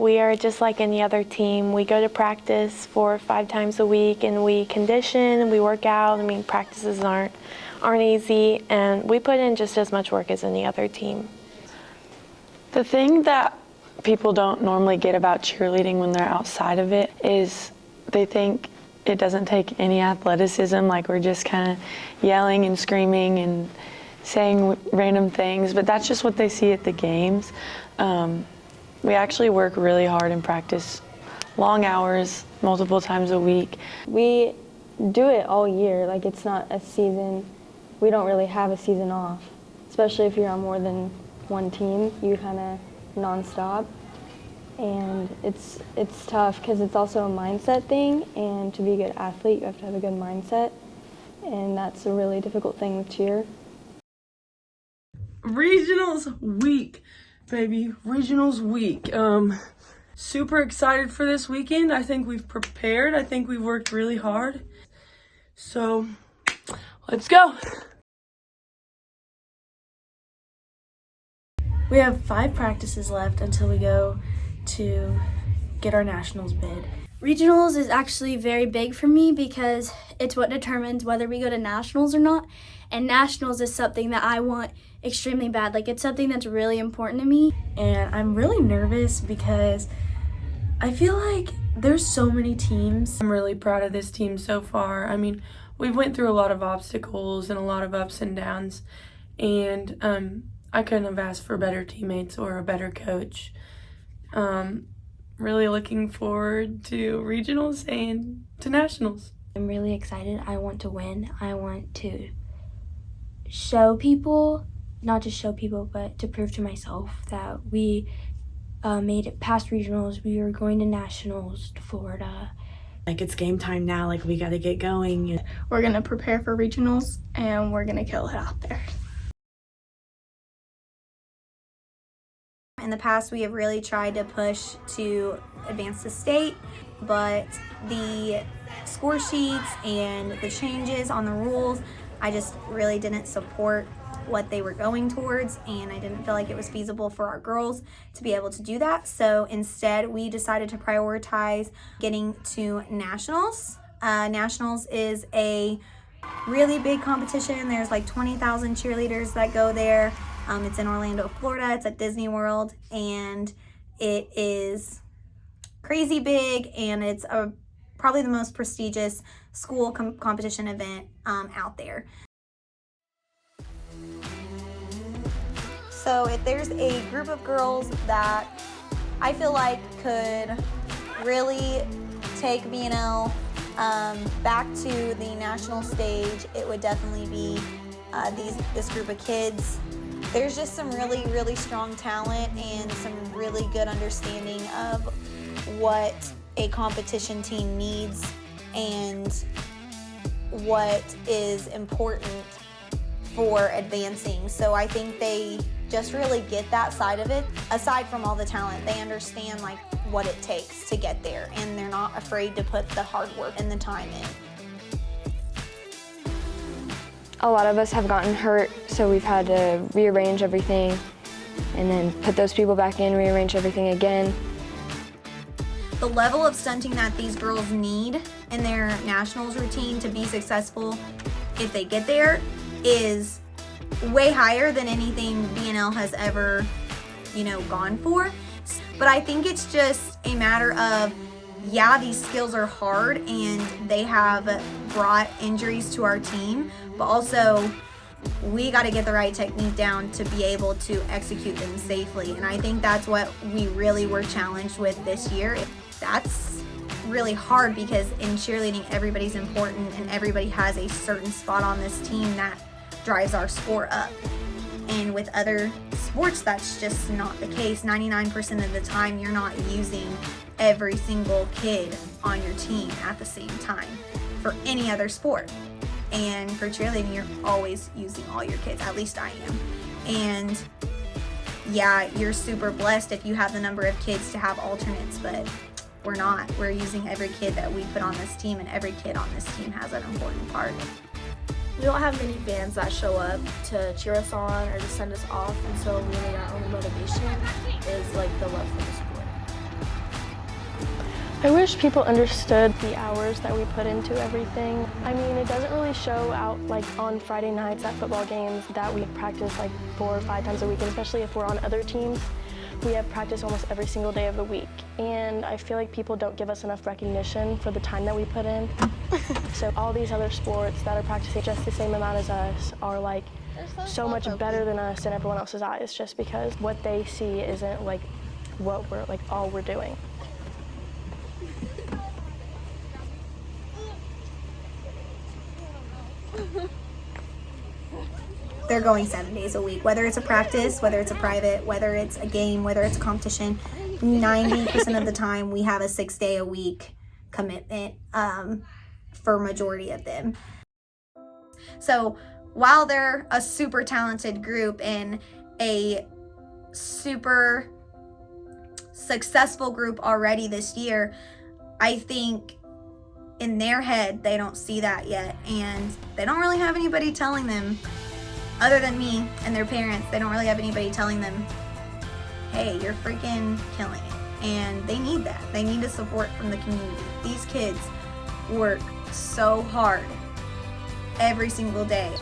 We are just like any other team. We go to practice 4 or 5 times a week, and we condition, we work out. I mean, practices aren't easy, and we put in just as much work as any other team. The thing that people don't normally get about cheerleading when they're outside of it is they think it doesn't take any athleticism, like we're just kind of yelling and screaming and saying random things, but that's just what they see at the games. We actually work really hard in practice, long hours, multiple times a week. We do it all year, like it's not a season. We don't really have a season off, especially if you're on more than one team. You kind of nonstop, and it's tough because it's also a mindset thing, and to be a good athlete you have to have a good mindset, and that's a really difficult thing with cheer. Regionals week, baby. Regionals week. Super excited for this weekend. I think we've prepared. I think we've worked really hard. So, let's go. We have 5 practices left until we go to get our nationals bid. Regionals is actually very big for me because it's what determines whether we go to nationals or not. And nationals is something that I want extremely bad. Like, it's something that's really important to me. And I'm really nervous because I feel like there's so many teams. I'm really proud of this team so far. I mean, we've went through a lot of obstacles and a lot of ups and downs. And I couldn't have asked for better teammates or a better coach. Really looking forward to regionals and to nationals. I'm really excited. I want to win. I want to show people, not just show people, but to prove to myself that we made it past regionals. We are going to nationals to Florida. Like, it's game time now. Like, we got to get going. We're going to prepare for regionals, and we're going to kill it out there. In the past, we have really tried to push to advance to state, but the score sheets and the changes on the rules, I just really didn't support what they were going towards, and I didn't feel like it was feasible for our girls to be able to do that. So instead, we decided to prioritize getting to nationals. Nationals is a really big competition. There's like 20,000 cheerleaders that go there. It's in Orlando, Florida. It's at Disney World, and it is crazy big, and it's probably the most prestigious school competition event out there. So if there's a group of girls that I feel like could really take BNL back to the national stage, it would definitely be this group of kids. There's just some really, really strong talent and some really good understanding of what a competition team needs and what is important for advancing. So I think they just really get that side of it. Aside from all the talent, they understand like what it takes to get there, and they're not afraid to put the hard work and the time in. A lot of us have gotten hurt, so we've had to rearrange everything and then put those people back in, rearrange everything again. The level of stunting that these girls need in their nationals routine to be successful, if they get there, is way higher than anything BNL has ever, gone for. But I think it's just a matter of, yeah, these skills are hard and they have brought injuries to our team, but also we got to get the right technique down to be able to execute them safely. And I think that's what we really were challenged with this year. That's really hard because in cheerleading, everybody's important and everybody has a certain spot on this team that drives our score up. And with other sports, that's just not the case. 99% of the time, you're not using every single kid on your team at the same time for any other sport. And for cheerleading, you're always using all your kids, at least I am. And yeah, you're super blessed if you have the number of kids to have alternates, but we're not. We're using every kid that we put on this team, and every kid on this team has an important part. We don't have many fans that show up to cheer us on or to send us off, and so really our only motivation is like the love for the sport. I wish people understood the hours that we put into everything. I mean, it doesn't really show out like on Friday nights at football games that we practice like 4 or 5 times a week, and especially if we're on other teams. We have practice almost every single day of the week, and I feel like people don't give us enough recognition for the time that we put in. So all these other sports that are practicing just the same amount as us are like so much better than us in everyone else's eyes, just because what they see isn't like what we're like all we're doing. They're going 7 days a week, whether it's a practice, whether it's a private, whether it's a game, whether it's a competition. 90% of the time we have a 6-day-a-week commitment for majority of them. So while they're a super talented group and a super successful group already this year, I think in their head they don't see that yet, and they don't really have anybody telling them other than me and their parents. They don't really have anybody telling them, hey, you're freaking killing it. And they need that. They need the support from the community. These kids work so hard every single day.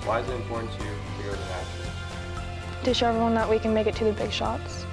Why is it important to you to go to nationals? To show everyone that we can make it to the big shots.